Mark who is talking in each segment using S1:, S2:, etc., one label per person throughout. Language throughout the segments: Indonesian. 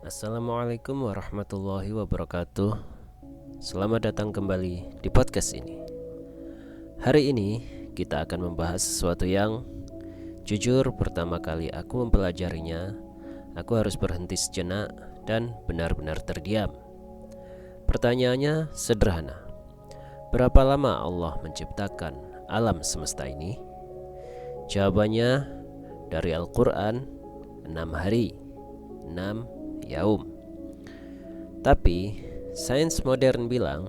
S1: Assalamualaikum warahmatullahi wabarakatuh. Selamat datang kembali di podcast ini. Hari ini kita akan membahas sesuatu yang jujur pertama kali aku mempelajarinya, aku harus berhenti sejenak dan benar-benar terdiam. Pertanyaannya sederhana. Berapa lama Allah menciptakan alam semesta ini? Jawabannya dari Al-Quran 6 hari, 6 yaum. Tapi sains modern bilang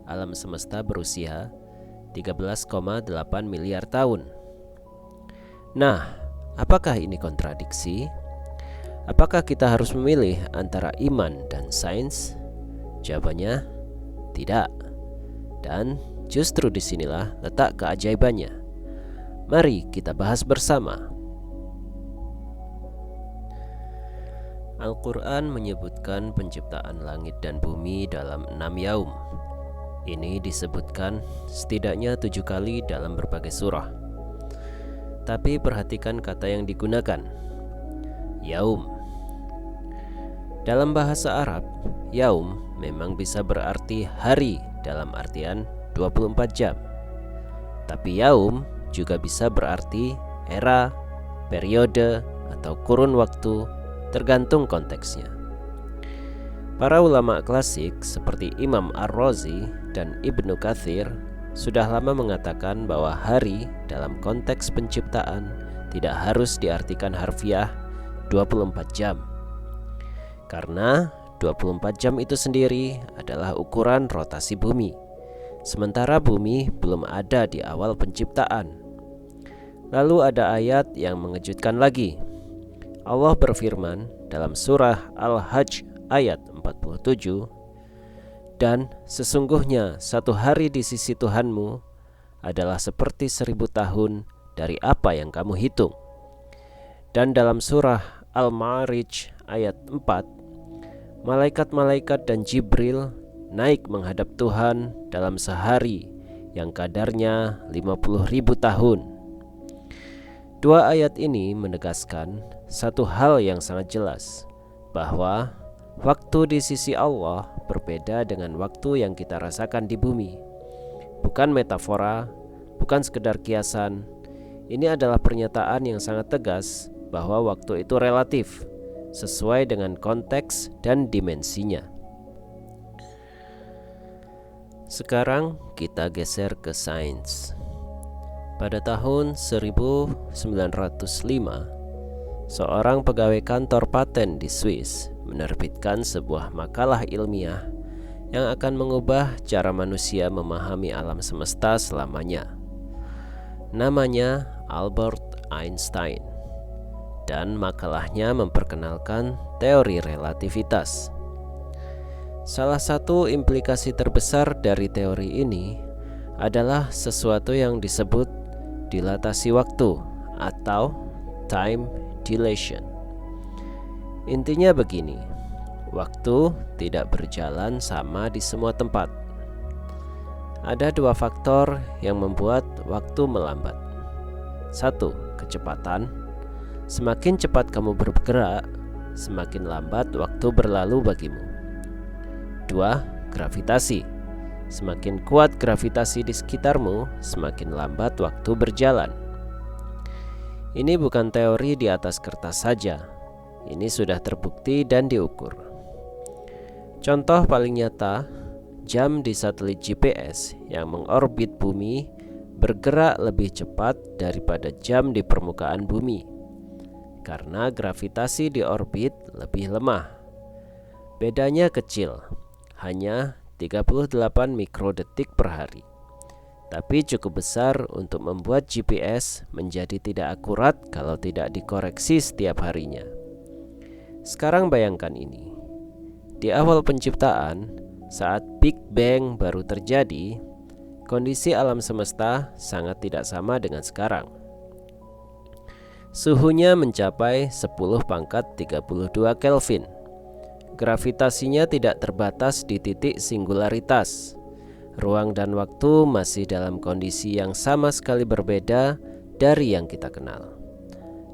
S1: alam semesta berusia 13,8 miliar tahun. Nah, apakah ini kontradiksi? Apakah kita harus memilih antara iman dan sains? Jawabannya tidak. Dan justru disinilah letak keajaibannya. Mari kita bahas bersama. Al-Quran menyebutkan penciptaan langit dan bumi dalam 6 yaum. Ini disebutkan setidaknya 7 kali dalam berbagai surah. Tapi perhatikan kata yang digunakan, yaum. Dalam bahasa Arab, yaum memang bisa berarti hari dalam artian 24 jam. Tapi yaum juga bisa berarti era, periode, atau kurun waktu, tergantung konteksnya. Para ulama klasik seperti Imam Ar-Razi dan Ibnu Katsir sudah lama mengatakan bahwa hari dalam konteks penciptaan tidak harus diartikan harfiah 24 jam. Karena 24 jam itu sendiri adalah ukuran rotasi bumi. Sementara bumi belum ada di awal penciptaan. Lalu ada ayat yang mengejutkan lagi. Allah berfirman dalam surah Al-Hajj ayat 47, dan sesungguhnya satu hari di sisi Tuhanmu adalah seperti 1000 tahun dari apa yang kamu hitung. Dan dalam surah Al-Ma'arij ayat 4, malaikat-malaikat dan Jibril naik menghadap Tuhan dalam sehari yang kadarnya 50.000 tahun. Dua ayat ini menegaskan satu hal yang sangat jelas, bahwa waktu di sisi Allah berbeda dengan waktu yang kita rasakan di bumi. Bukan metafora, bukan sekedar kiasan. Ini adalah pernyataan yang sangat tegas bahwa waktu itu relatif, sesuai dengan konteks dan dimensinya. Sekarang kita geser ke sains. Pada tahun 1905, seorang pegawai kantor paten di Swiss menerbitkan sebuah makalah ilmiah yang akan mengubah cara manusia memahami alam semesta selamanya. Namanya Albert Einstein, dan makalahnya memperkenalkan teori relativitas. Salah satu implikasi terbesar dari teori ini adalah sesuatu yang disebut dilatasi waktu atau time dilation. Intinya begini, waktu tidak berjalan sama di semua tempat. Ada dua faktor yang membuat waktu melambat. Satu, kecepatan. Semakin cepat kamu bergerak, semakin lambat waktu berlalu bagimu. Dua, gravitasi. Semakin kuat gravitasi di sekitarmu, semakin lambat waktu berjalan. Ini bukan teori di atas kertas saja. Ini sudah terbukti dan diukur. Contoh paling nyata, jam di satelit GPS yang mengorbit bumi bergerak lebih cepat daripada jam di permukaan bumi, karena gravitasi di orbit lebih lemah. Bedanya kecil, hanya 38 mikrodetik per hari. Tapi cukup besar untuk membuat GPS menjadi tidak akurat kalau tidak dikoreksi setiap harinya. Sekarang bayangkan ini. Di awal penciptaan, saat Big Bang baru terjadi, kondisi alam semesta sangat tidak sama dengan sekarang. Suhunya mencapai 10 pangkat 32 Kelvin. Gravitasinya tidak terbatas di titik singularitas. Ruang dan waktu masih dalam kondisi yang sama sekali berbeda dari yang kita kenal.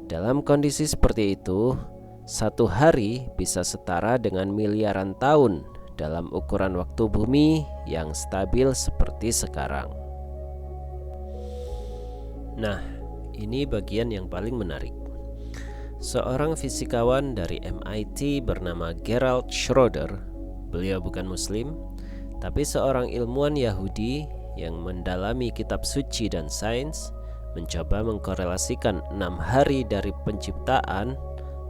S1: Dalam kondisi seperti itu, Satu hari bisa setara dengan miliaran tahun dalam ukuran waktu bumi yang stabil seperti sekarang. Nah, ini bagian yang paling menarik. Seorang fisikawan dari MIT bernama Gerald Schroeder, beliau bukan Muslim, tapi seorang ilmuwan Yahudi yang mendalami kitab suci dan sains, mencoba mengkorelasikan 6 hari dari penciptaan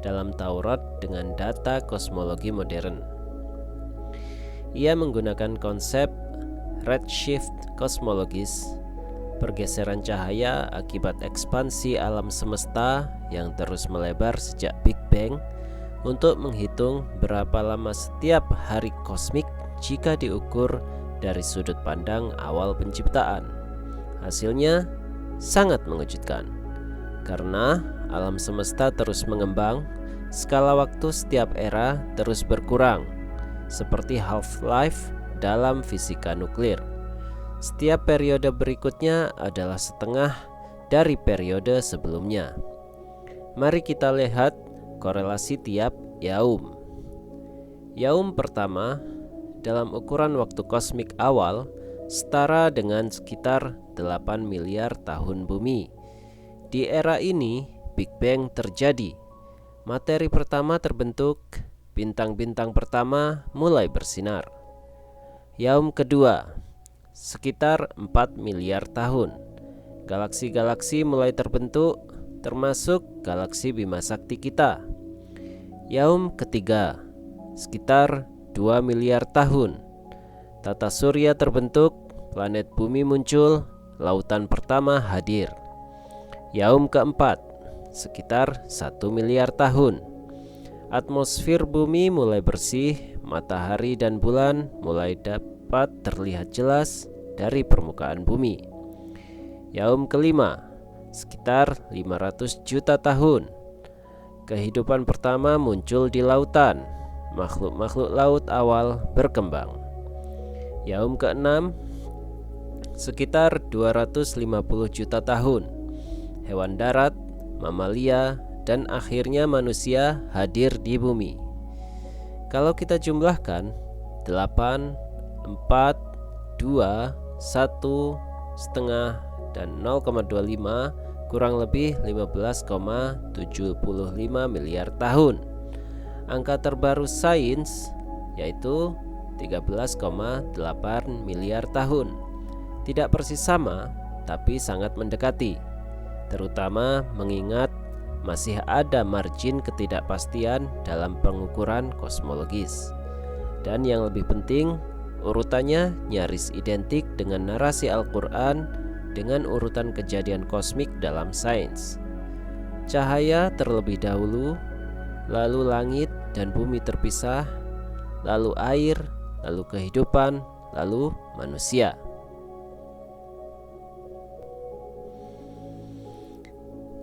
S1: dalam Taurat dengan data kosmologi modern. Ia menggunakan konsep redshift kosmologis, pergeseran cahaya akibat ekspansi alam semesta yang terus melebar sejak Big Bang, untuk menghitung berapa lama setiap hari kosmik jika diukur dari sudut pandang awal penciptaan. Hasilnya sangat mengejutkan, karena alam semesta terus mengembang, skala waktu setiap era terus berkurang, seperti half-life dalam fisika nuklir. Setiap periode berikutnya adalah setengah dari periode sebelumnya. Mari kita lihat korelasi tiap yaum. Yaum pertama dalam ukuran waktu kosmik awal setara dengan sekitar 8 miliar tahun bumi. Di era ini, Big Bang terjadi. Materi pertama terbentuk, bintang-bintang pertama mulai bersinar. Yaum kedua, sekitar 4 miliar tahun. Galaksi-galaksi mulai terbentuk, termasuk galaksi Bima Sakti kita. Yaum ketiga, sekitar 2 miliar tahun. Tata surya terbentuk, planet bumi muncul, lautan pertama hadir. Yaum keempat, sekitar 1 miliar tahun. Atmosfer bumi mulai bersih, matahari dan bulan mulai dapat terlihat jelas dari permukaan bumi. Yaum kelima, sekitar 500 juta tahun. Kehidupan pertama muncul di lautan. Makhluk-makhluk laut awal berkembang. Yaum keenam, sekitar 250 juta tahun. Hewan darat, mamalia, dan akhirnya manusia hadir di bumi. Kalau kita jumlahkan 8, 4, 2, 1, setengah, dan 0,25, kurang lebih 15,75 miliar tahun. Angka terbaru sains yaitu 13,8 miliar tahun. Tidak persis sama, tapi sangat mendekati, terutama mengingat masih ada margin ketidakpastian dalam pengukuran kosmologis. Dan yang lebih penting, urutannya nyaris identik dengan narasi Al-Quran dengan urutan kejadian kosmik dalam sains. Cahaya terlebih dahulu, lalu langit dan bumi terpisah, lalu air, lalu kehidupan, lalu manusia.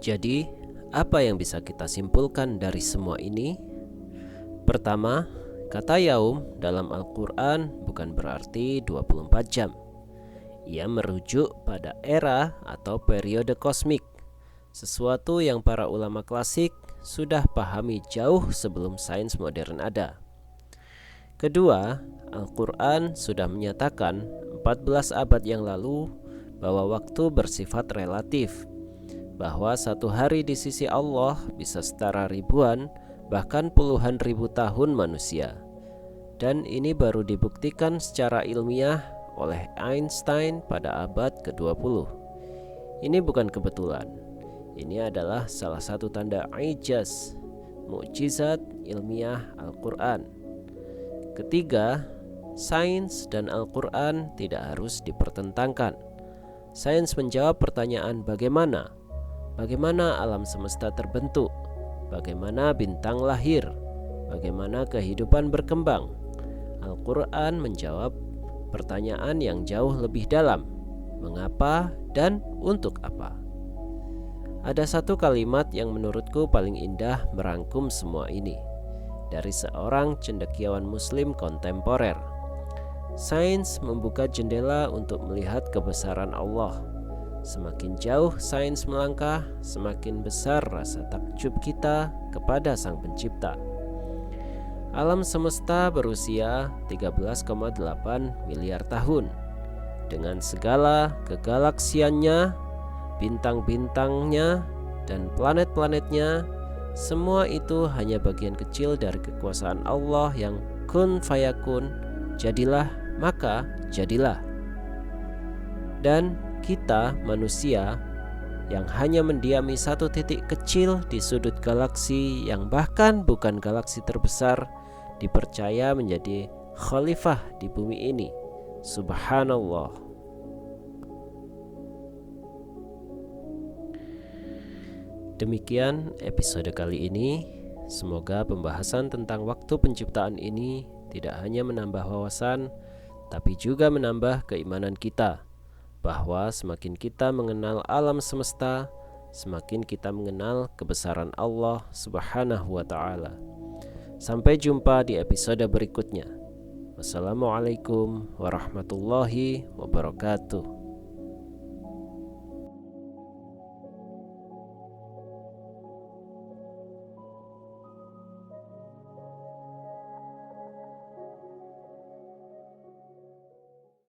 S1: Jadi, apa yang bisa kita simpulkan dari semua ini? Pertama, kata yaum dalam Al-Quran bukan berarti 24 jam. Ia merujuk pada era atau periode kosmik, sesuatu yang para ulama klasik sudah pahami jauh sebelum sains modern ada. Kedua, Al-Quran sudah menyatakan 14 abad yang lalu bahwa waktu bersifat relatif, bahwa satu hari di sisi Allah bisa setara ribuan, bahkan puluhan ribu tahun manusia. Dan ini baru dibuktikan secara ilmiah oleh Einstein pada abad ke-20. Ini bukan kebetulan. Ini adalah salah satu tanda ijaz, mukjizat ilmiah Al-Quran. Ketiga, sains dan Al-Quran tidak harus dipertentangkan. Sains menjawab pertanyaan bagaimana alam semesta terbentuk, bagaimana bintang lahir, bagaimana kehidupan berkembang. Al-Quran menjawab pertanyaan yang jauh lebih dalam, mengapa dan untuk apa. Ada satu kalimat yang menurutku paling indah merangkum semua ini, dari seorang cendekiawan muslim kontemporer. Sains membuka jendela untuk melihat kebesaran Allah. Semakin jauh sains melangkah, semakin besar rasa takjub kita kepada Sang Pencipta. Alam semesta berusia 13,8 miliar tahun. Dengan segala kegalaksiannya, bintang-bintangnya, dan planet-planetnya, semua itu hanya bagian kecil dari kekuasaan Allah yang kun fayakun, jadilah maka jadilah. Dan kita manusia yang hanya mendiami satu titik kecil di sudut galaksi yang bahkan bukan galaksi terbesar, dipercaya menjadi khalifah di bumi ini. Subhanallah. Demikian episode kali ini. Semoga pembahasan tentang waktu penciptaan ini tidak hanya menambah wawasan, tapi juga menambah keimanan kita, bahwa semakin kita mengenal alam semesta, semakin kita mengenal kebesaran Allah Subhanahu wa ta'ala. Sampai jumpa di episode berikutnya. Wassalamualaikum warahmatullahi wabarakatuh.